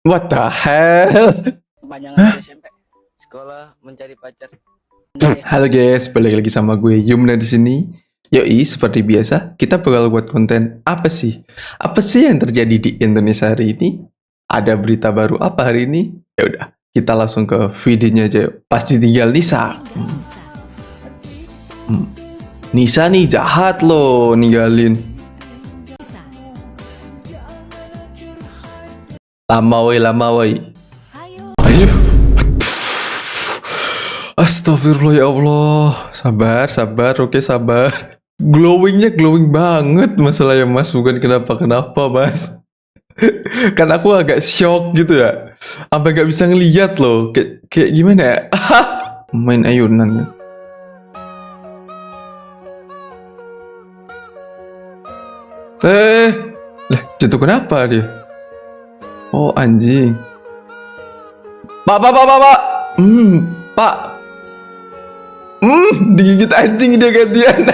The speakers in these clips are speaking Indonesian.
What the hell? Kepanjangan SMP. Sekolah mencari pacar. Halo guys, balik lagi sama gue Yumna di sini. Yoi, seperti biasa, kita bakal buat konten apa sih? Apa sih yang terjadi di Indonesia hari ini? Ada berita baru apa hari ini? Ya udah, kita langsung ke videonya aja yuk. Pasti tinggal Nisa. Nisa nih jahat loh ninggalin. Lama woi. Ayo. Astagfirullah ya Allah. Sabar, oke sabar. Glowing banget masalahnya mas, bukan kenapa mas. Kan aku agak shock gitu ya. Sampai gak bisa ngeliat loh. Kayak gimana ya? Main ayunan ya. Lah jatuh kenapa dia? Oh anjing. Pak. Pak. Digigit anjing dia gantian.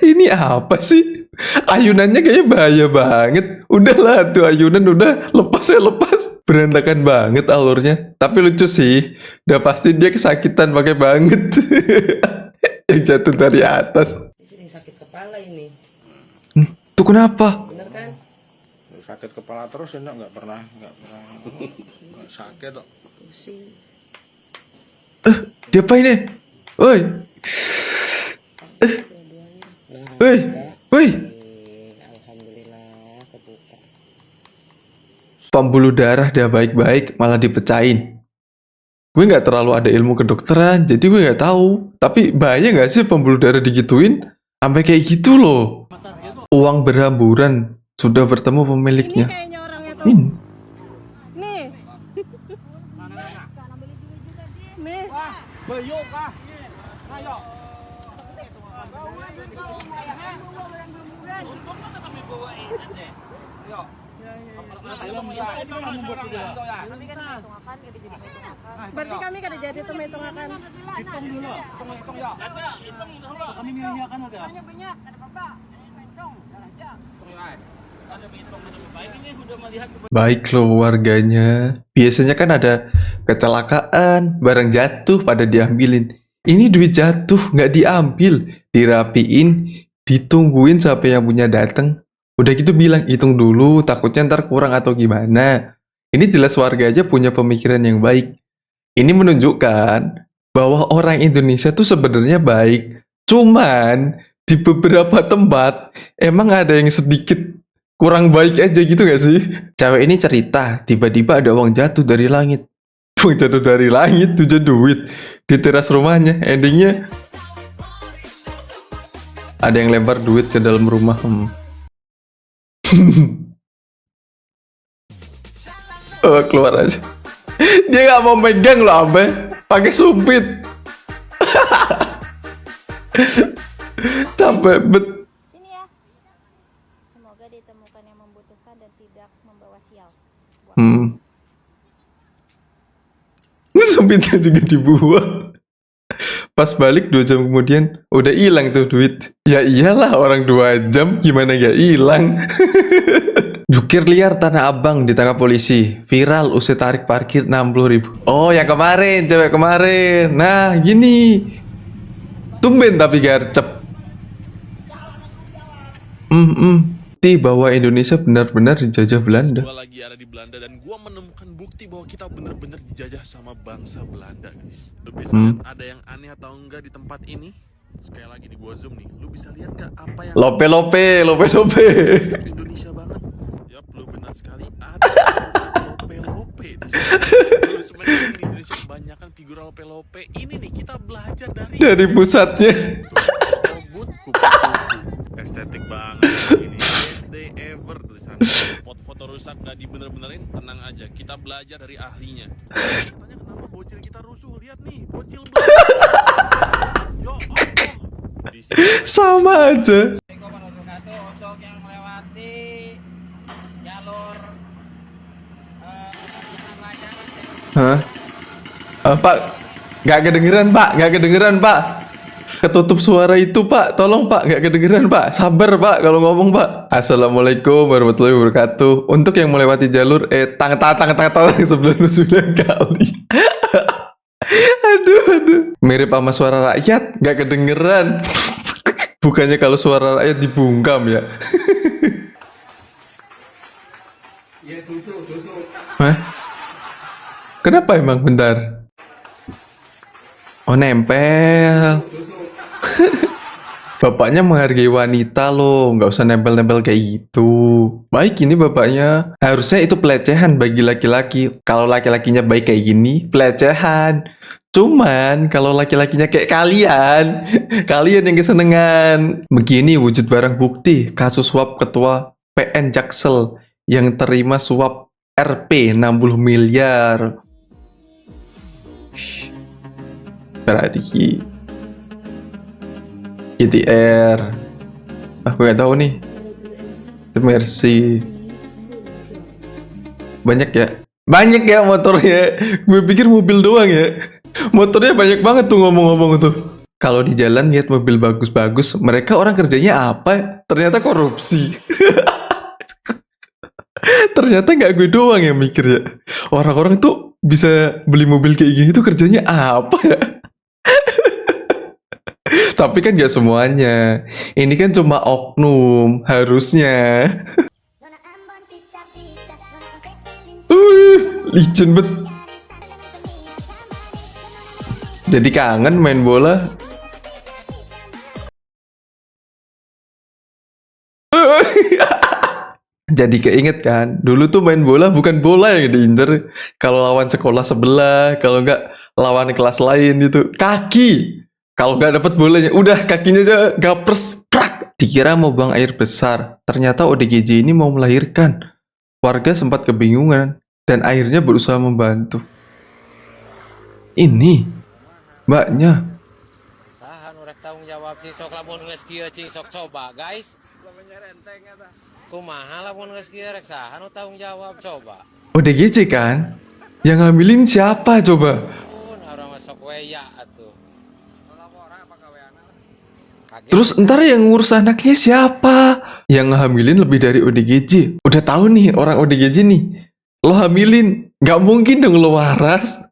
Ini apa sih? Ayunannya kayaknya bahaya banget. Udahlah tuh ayunan udah lepas. Berantakan banget alurnya. Tapi lucu sih. Udah pasti dia kesakitan pakai banget. Yang jatuh dari atas. Di sini sakit kepala ini. Tuh kenapa? Bener kan? Sakit kepala terus ya nggak pernah nggak sakit kok. Pusing. Dia apa ini? Woi. Woi. Alhamdulillah kebuka. Pembuluh darah dia baik-baik malah dipecahin. Gue nggak terlalu ada ilmu kedokteran, jadi gue nggak tahu. Tapi bahaya nggak sih pembuluh darah digituin? Sampai kayak gitu loh. Uang berhamburan, sudah bertemu pemiliknya. Ini kayaknya orangnya tuh. Nih. Nih. Berarti kami kada jadi tuh hitung-hitungan. Hitung dulu. Hitung ya. Kami menyanyikan udah. Hanya banyak, ada apa? Hitung, aja. Baik loh warganya. Biasanya kan ada kecelakaan, barang jatuh pada diambilin. Ini duit jatuh, nggak diambil, dirapiin, ditungguin sampai yang punya dateng. Udah gitu bilang, hitung dulu, takutnya ntar kurang atau gimana. Ini jelas warga aja punya pemikiran yang baik. Ini menunjukkan bahwa orang Indonesia tuh sebenarnya baik. Cuman di beberapa tempat emang ada yang sedikit kurang baik aja gitu gak sih? Cewek ini cerita, tiba-tiba ada uang jatuh dari langit. Uang jatuh dari langit, tujuan duit di teras rumahnya. Endingnya ada yang lempar duit ke dalam rumah. Oh, keluar aja. Dia nggak mau megang loh, Abe. Pakai sumpit. Capek bet. Sini ya. Semoga ditemukan yang membutuhkan dan tidak membawa sial. Sumpitnya juga dibuang. Pas balik 2 jam kemudian udah hilang tuh duit. Ya iyalah orang 2 jam gimana gak hilang. Jukir liar Tanah Abang ditangkap polisi. Viral usai tarik parkir 60.000. Oh yang kemarin, cewek kemarin. Nah gini. Tumben tapi gercep. Bahwa Indonesia benar-benar dijajah Belanda. Gua lagi ada di Belanda dan gua menemukan bukti bahwa kita benar-benar dijajah sama bangsa Belanda, guys. Lu bisa lihat ada yang aneh atau enggak di tempat ini? Sekali lagi nih gua zoom nih. Lu bisa lihat gak apa yang Lope. Indonesia banget. Yap, lu benar sekali. Ada lope di sini. Lu sebenarnya di Indonesia kebanyakan figura lope. Ini nih kita belajar Dari pusatnya. robot kupu-kupu. Estetik banget ini. Best day ever tulisannya. Foto rusak nggak dibener-benerin, tenang aja. Kita belajar dari ahlinya. Katanya kenapa bocil kita rusuh? Lihat nih, bocil Yo, di sini Sama aja. Untuk yang melewati jalur Hah? Pak, nggak kedengeran pak. Ketutup suara itu Pak, tolong Pak, nggak kedengeran Pak. Sabar Pak kalau ngomong Pak. Assalamualaikum warahmatullahi wabarakatuh. Untuk yang melewati jalur tang 99 kali. Aduh. Mirip sama suara rakyat, nggak kedengeran. Bukannya kalau suara rakyat dibungkam ya. Hah? Kenapa emang? Bentar. Oh, nempel. Bapaknya menghargai wanita loh, nggak usah nempel-nempel kayak gitu. Baik ini bapaknya. Harusnya itu pelecehan bagi laki-laki. Kalau laki-lakinya baik kayak gini, pelecehan. Cuman kalau laki-lakinya kayak kalian, kalian yang kesenengan. Begini wujud barang bukti kasus suap ketua PN Jaksel yang terima suap Rp 60 miliar. Berarti GTR. Aku nggak tahu nih. Itu Mercy. Banyak ya motornya. Gue pikir mobil doang ya. Motornya banyak banget tuh ngomong-ngomong tuh. Kalau di jalan lihat mobil bagus-bagus, mereka orang kerjanya apa? Ternyata korupsi. Ternyata nggak gue doang yang mikir ya. Orang-orang tuh bisa beli mobil kayak gini tuh kerjanya apa ya? Tapi kan gak semuanya. Ini kan cuma oknum, harusnya. Licin bet. Jadi kangen main bola. Jadi keinget kan, dulu tuh main bola bukan bola yang diincer. Kalau lawan sekolah sebelah, kalau nggak lawan kelas lain itu kaki. Kalau nggak dapet bolanya, udah kakinya aja gapres, prak. Dikira mau buang air besar, ternyata ODGJ ini mau melahirkan. Warga sempat kebingungan dan akhirnya berusaha membantu. Ini mbaknya. Sahan urek tanggung jawab cing sok lamun geus kieu cing sok coba guys. Kumaha lamun geus kieu rek sahan tanggung jawab coba. ODGJ kan? Yang ngambilin siapa coba? Pun orang sok weya atuh. Terus ntar yang ngurus anaknya siapa? Yang ngehamilin lebih dari ODGJ. Udah tahu nih orang ODGJ nih. Lo hamilin, nggak mungkin dong lo waras.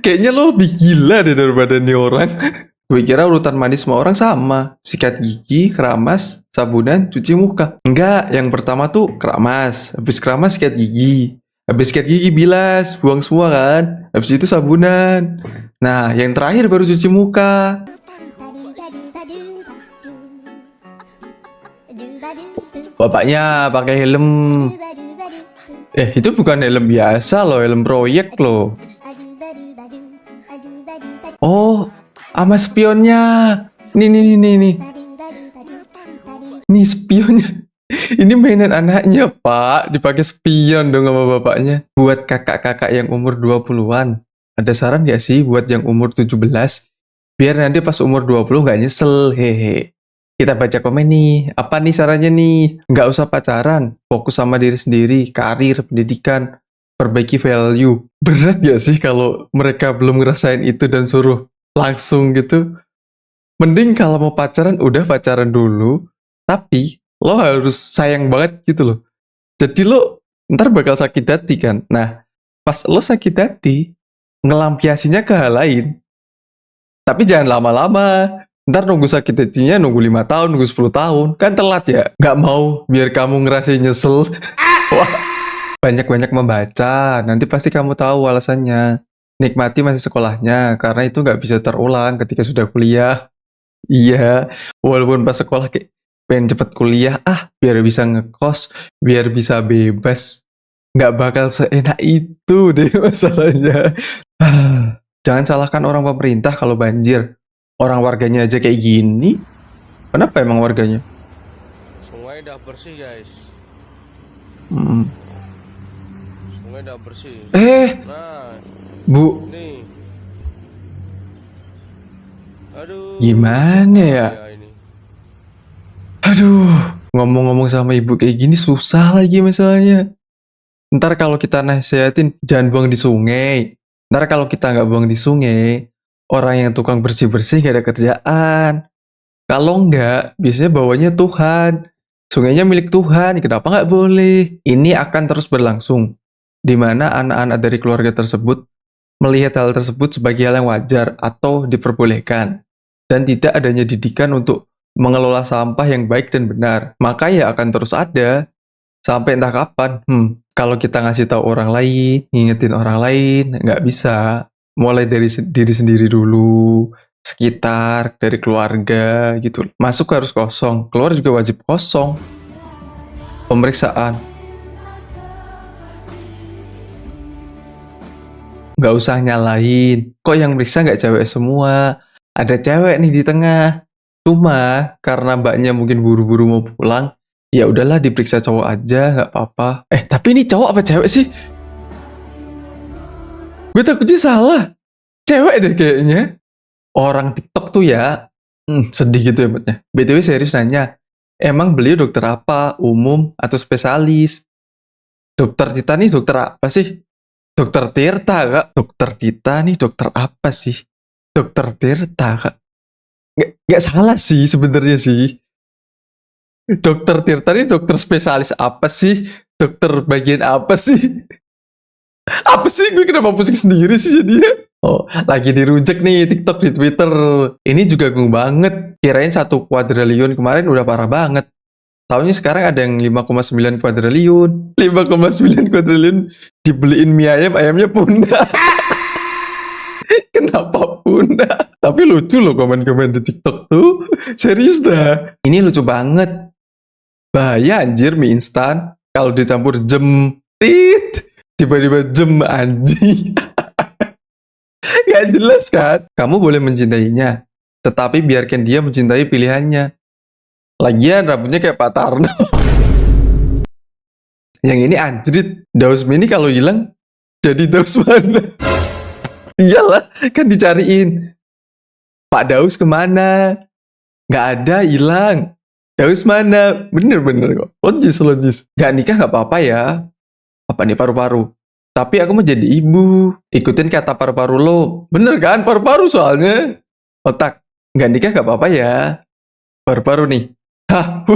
Kayaknya lo lebih gila deh daripada nih orang. Gue kira urutan manis semua orang sama. Sikat gigi, keramas, sabunan, cuci muka. Enggak, yang pertama tuh keramas. Habis keramas sikat gigi. Habis sikat gigi bilas, buang semua kan. Habis itu sabunan. Nah, yang terakhir baru cuci muka. Bapaknya pakai helm. Itu bukan helm biasa loh, helm proyek loh. Oh, sama spionnya. Nih. Nih spionnya. Ini mainan anaknya, Pak. Dipakai spion dong sama bapaknya. Buat kakak-kakak yang umur 20-an. Ada saran gak sih buat yang umur 17? Biar nanti pas umur 20 gak nyesel. Hehe. Kita baca komen nih. Apa nih sarannya nih? Nggak usah pacaran. Fokus sama diri sendiri. Karir, pendidikan. Perbaiki value. Berat gak sih kalau mereka belum ngerasain itu dan suruh langsung gitu? Mending kalau mau pacaran, udah pacaran dulu. Tapi lo harus sayang banget gitu loh. Jadi lo ntar bakal sakit hati kan? Nah, pas lo sakit hati, ngelampiasinya ke hal lain. Tapi jangan lama-lama. Ntar nunggu sakit hatinya nunggu 5 tahun, nunggu 10 tahun. Kan telat ya? Nggak mau biar kamu ngerasain nyesel. Wah, banyak-banyak membaca. Nanti pasti kamu tahu alasannya. Nikmati masa sekolahnya, karena itu nggak bisa terulang ketika sudah kuliah. Iya, walaupun pas sekolah kayak pengen cepet kuliah, biar bisa ngekos, biar bisa bebas. Nggak bakal seenak itu deh masalahnya. Jangan salahkan orang pemerintah kalau banjir. Orang warganya aja kayak gini. Kenapa emang warganya? Sungai udah bersih guys. Sungai udah bersih. Nah, Bu, nih. Aduh. gimana ya? Ini. Aduh, ngomong-ngomong sama ibu kayak gini susah lagi masalahnya. Ntar kalau kita nasihatin jangan buang di sungai. Ntar kalau kita nggak buang di sungai, orang yang tukang bersih-bersih gak ada kerjaan. Kalau enggak, biasanya bawanya Tuhan. Sungainya milik Tuhan, kenapa nggak boleh? Ini akan terus berlangsung, di mana anak-anak dari keluarga tersebut melihat hal tersebut sebagai hal yang wajar atau diperbolehkan, dan tidak adanya didikan untuk mengelola sampah yang baik dan benar. Maka ya akan terus ada, sampai entah kapan. Kalau kita ngasih tahu orang lain, ngingetin orang lain, nggak bisa. Mulai dari diri sendiri dulu, sekitar, dari keluarga gitu. Masuk harus kosong, keluar juga wajib kosong. Pemeriksaan. Nggak usah nyalain. Kok yang meriksa nggak cewek semua? Ada cewek nih di tengah. Cuma karena mbaknya mungkin buru-buru mau pulang, ya udahlah diperiksa cowok aja, nggak apa-apa. Tapi ini cowok apa cewek sih? Gue takutnya salah. Cewek deh kayaknya. Orang TikTok tuh ya, sedih gitu ya mbaknya. BTW serius nanya, emang beliau dokter apa? Umum atau spesialis? Dokter Tita nih dokter apa sih? Dokter Tirta kak. Dokter Tita nih dokter apa sih? Dokter Tirta kak. Nggak salah sih sebenarnya sih. Dokter Tirta nih dokter spesialis apa sih? Dokter bagian apa sih? Apa sih? Gue kenapa pusing sendiri sih jadinya? Oh, lagi dirujak nih TikTok di Twitter. Ini juga gung banget. Kirain 1 kuadriliun kemarin udah parah banget. Tahunnya sekarang ada yang 5,9 kuadriliun. 5,9 kuadriliun dibeliin mie ayam, ayamnya punah. Kenapa punah? Tapi lucu loh komen-komen di TikTok tuh. Serius dah. Ini lucu banget. Bahaya anjir mie instan. Kalau dicampur jem. Tiba-tiba jem anjing. Gak jelas kan? Kamu boleh mencintainya, tetapi biarkan dia mencintai pilihannya. Lagian rambutnya kayak Pak Tarno. Yang ini anjrit. Daus mini kalau hilang, jadi daus mana? Iyalah, kan dicariin. Pak Daus kemana? Gak ada, hilang. Daus mana? Bener-bener kok. Logis. Gak nikah gak apa-apa ya. Apa nih paru-paru? Tapi aku mau jadi ibu. Ikutin kata paru-paru lo. Bener kan? Paru-paru soalnya. Otak. Nggak nikah gak apa-apa ya. Paru-paru nih. Hah.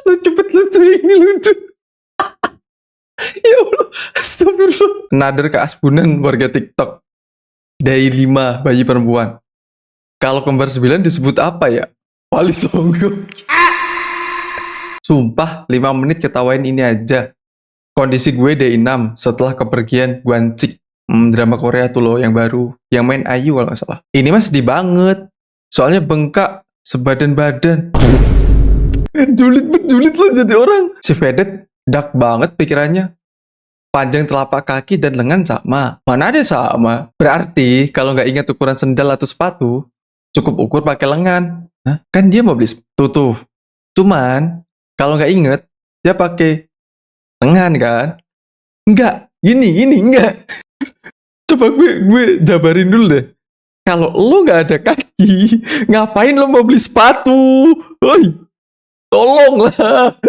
Lucu ini lucu. Ya Allah. Astagfirullah. Nader keasbunan warga TikTok. Dari 5 bayi perempuan. Kalau kembar 9 disebut apa ya? Wali Songo. Sumpah 5 menit ketawain ini aja. Kondisi gue day 6 setelah kepergian Gwancik. Drama Korea tuh loh yang baru. Yang main Ayu kalau nggak salah. Ini mah sedih banget. Soalnya bengkak sebadan badan. Julid loh jadi orang. Si Vedet dark banget pikirannya. Panjang telapak kaki dan lengan sama. Mana ada sama? Berarti kalau nggak ingat ukuran sendal atau sepatu, cukup ukur pakai lengan. Hah? Kan dia mau beli tutup. Cuman kalau nggak inget, dia pakai lengan kan? Enggak, gini, enggak. Coba gue jabarin dulu deh. Kalau lo nggak ada kaki, ngapain lo mau beli sepatu? Oi, tolonglah.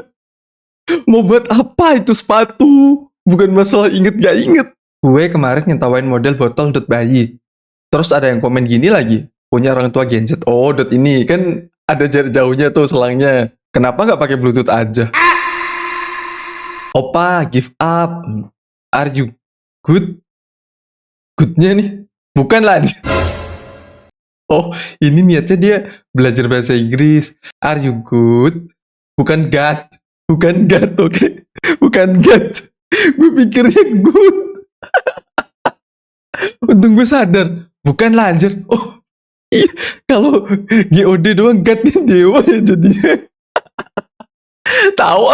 Mau buat apa itu sepatu? Bukan masalah inget gak inget. Gue kemarin ngetawain model botol dot bayi. Terus ada yang komen gini lagi, punya orang tua Gen Z. Oh, dot ini kan ada jarak jauhnya tuh selangnya. Kenapa nggak pakai Bluetooth aja? Opa, give up. Are you good? Goodnya nih, bukan lah. Oh, ini niatnya dia belajar bahasa Inggris. Are you good? Bukan God. Bukan God, oke? Bukan God. Gue pikirnya good. Untung gue sadar. Bukan lah anjir. Oh, iya. Kalau GOD doang God-nya dewa ya jadinya. Tahu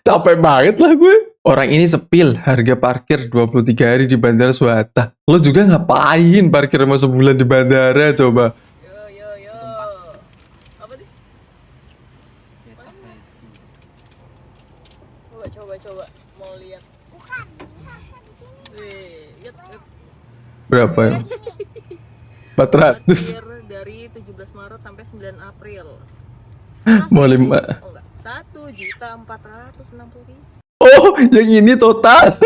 capek banget lah gue. Orang ini sepil harga parkir 23 hari di Bandara Suwata. Lo juga ngapain parkir sama sebulan di bandara coba? Yo. Apa nih? Coba. Mau lihat. Lihat. Berapa ya? 400. Parkir dari 17 Maret sampai 9 April. Mau 5. Oh enggak. 1.460.000. Oh, yang ini total.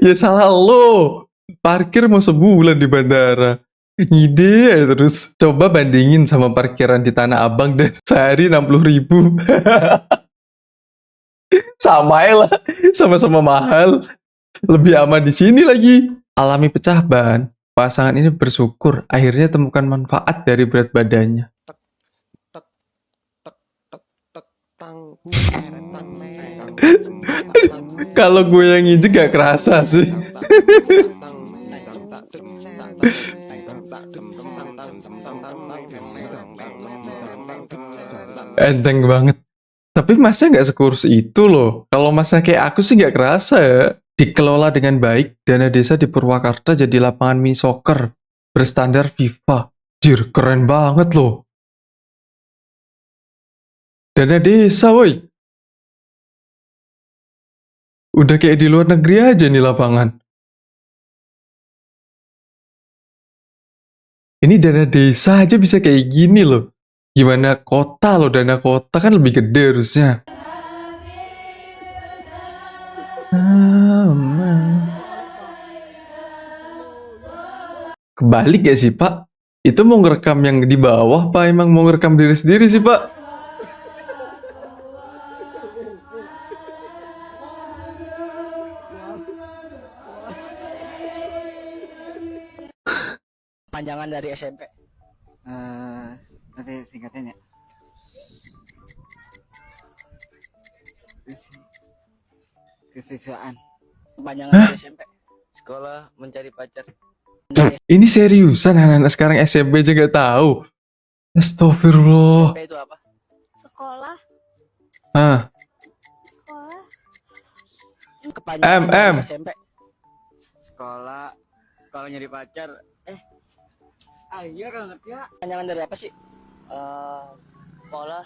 Ya salah lo. parkir mau sebulan di bandara. Ide ya terus. Coba bandingin sama parkiran di Tanah Abang deh. Sehari 60.000. Sama ya lah. Sama-sama mahal. Lebih aman di sini lagi. Alami pecah ban. Pasangan ini bersyukur akhirnya temukan manfaat dari berat badannya. Kalau gue yang injek gak kerasa sih. Enteng banget. Tapi masnya gak sekurus itu loh. Kalau masnya kayak aku sih gak kerasa ya. Dikelola dengan baik, dana desa di Purwakarta jadi lapangan mini soccer berstandar FIFA. Jir, keren banget loh. Dana desa, woi. Udah kayak di luar negeri aja nih lapangan. Ini dana desa aja bisa kayak gini loh. Gimana kota loh, dana kota kan lebih gede harusnya. Kebalik ya sih Pak? Itu mau ngerekam yang di bawah Pak? Emang mau ngerekam diri sendiri sih Pak? Panjangan dari SMP. Tapi singkatnya kesiswaan. Panjangan dari SMP. Sekolah mencari pacar. Ini seriusan anak-anak sekarang SMP aja gak tahu. Astagfirullah. SMP itu apa? Sekolah. Ah, Sekolah. Kepanjangan M. dari SMP. Sekolah kalau nyari pacar iya gak ngerti ya. Panjangan dari apa sih? Sekolah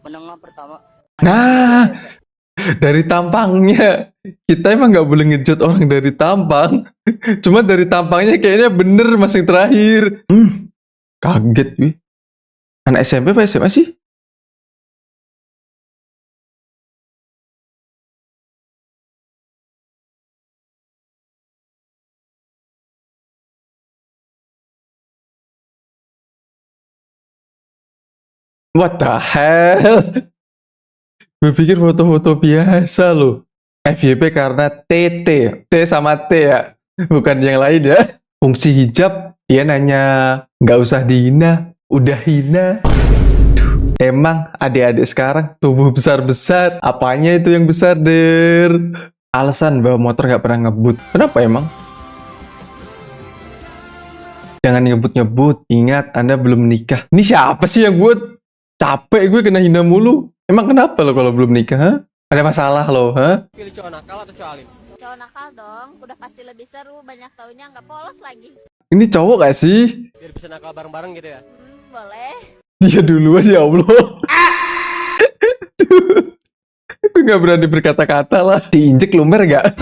menengah pertama. nah, dari tampangnya. Kita emang gak boleh ngejat orang dari tampang. Cuma dari tampangnya kayaknya bener mas yang terakhir. Kaget wih. Anak SMP apa SMA sih? What the hell? Gue pikir foto-foto biasa loh. FYP karena TT. T sama T ya. Bukan yang lain ya. Fungsi hijab, dia nanya, nggak usah dihina, udah hina. Duh, emang adik-adik sekarang tubuh besar-besar. Apanya itu yang besar, Der? Alasan bawa motor nggak pernah ngebut. Kenapa emang? Jangan ngebut-ngebut. Ingat, Anda belum menikah. Ini siapa sih yang buat? Capek gue kena hina mulu. Emang kenapa lo kalau belum nikah? Ha? Ada masalah lo, ha? Pilih cowok nakal atau cowok alim? Cowok nakal dong. Udah pasti lebih seru. Banyak taunya nggak polos lagi. Ini cowok gak sih? Biar bisa nakal bareng-bareng gitu ya. Boleh. Dia duluan ya Allah. Gue gak berani berkata-kata lah. Diinjek lumer gak?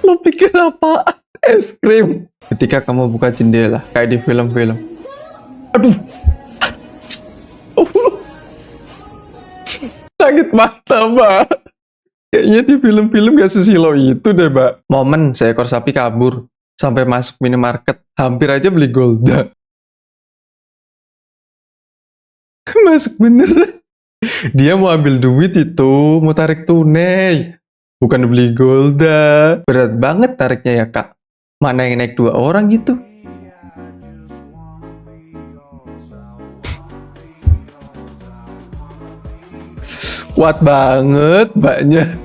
Lo pikir apa? Es krim. Ketika kamu buka jendela kayak di film-film. Aduh. Allah. Sakit mata, Mbak. Kayaknya di film-film gak sesilau itu deh, Mbak. Momen seekor sapi kabur sampai masuk minimarket, hampir aja beli Golda. Masuk bener. Dia mau ambil duit itu, mau tarik tunai. Bukan beli Golda. Berat banget tariknya ya, Kak. Mana yang naik 2 orang gitu? Kuat banget mbaknya.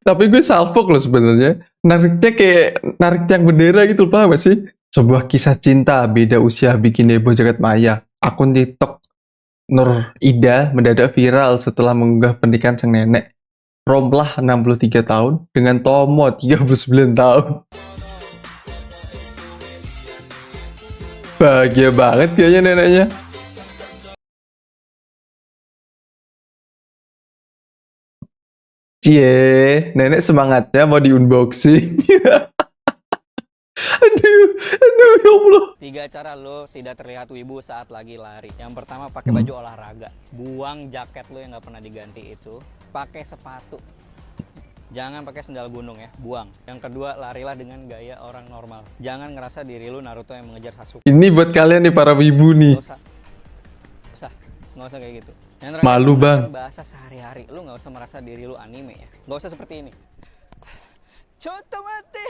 Tapi gue salfok loh sebenarnya. Nariknya kayak narik yang bendera gitu, paham gak sih? Sebuah kisah cinta beda usia bikin heboh jagat maya. Akun TikTok Nur Ida mendadak viral setelah mengunggah pernikahan sang nenek. Romlah 63 tahun dengan Tomo 39 tahun. Bahagia banget kayaknya neneknya. Cie, nenek semangatnya mau di unboxing. aduh, ya Allah. 3 cara lo tidak terlihat wibu saat lagi lari. Yang pertama pakai baju olahraga. Buang jaket lo yang nggak pernah diganti itu. Pakai sepatu. Jangan pakai sendal gunung ya, buang. Yang kedua, larilah dengan gaya orang normal. Jangan ngerasa diri lu Naruto yang mengejar Sasuke. Ini buat kalian nih para wibu nih. Nggak usah kayak gitu. Yang terakhir, Malu, Bang. bahasa sehari-hari. Lu nggak usah merasa diri lu anime ya. Nggak usah seperti ini. Choto mate.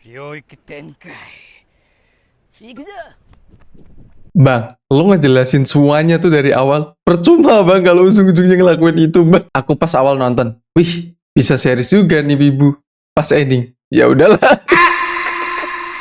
Ryoiki Tenkai. Ikuzo. Bang, lo ngejelasin semuanya tuh dari awal. Percuma bang kalau ujung-ujungnya ngelakuin itu bang. Aku pas awal nonton, wih bisa series juga nih wibu. Pas ending, ya udahlah.